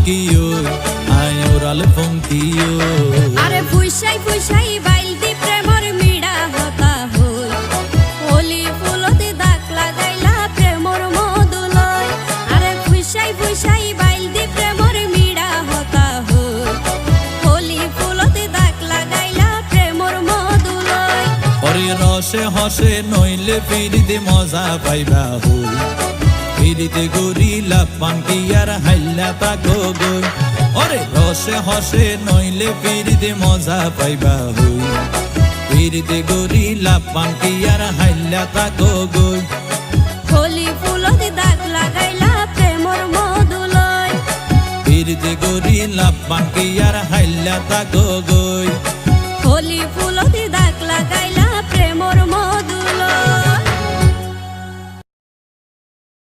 কিও আয় ওরাল ফঙ্কিও আরে ফুইসাই ফুইসাই বাইলতি প্রেমর মিড়া হতা হই হোলি ফুলতে দাগ লাগাইলা প্রেমর মধুলয় আরে ফুইসাই ফুইসাই বাইলতি প্রেমর মিড়া হতা হই হোলি ফুলতে দাগ লাগাইলা প্রেমর মধুলয় ওরে রসে হসে নইলে ফিরিতে মজা পাইবা হই ফিরিতে গরিলা পাঙ্কি আর হাইলা তাকো গই ওরে রসে হসে নইলে ফিরিতে মজা পাইবা হই ফিরিতে গরিলা পাঙ্কি আর হাইলা তাকো গই হোলি ফুলতে দাগ লাগাইলা প্রেমর মধুলয় ফিরিতে গরিলা পাঙ্কি আর হাইলা তাকো গই।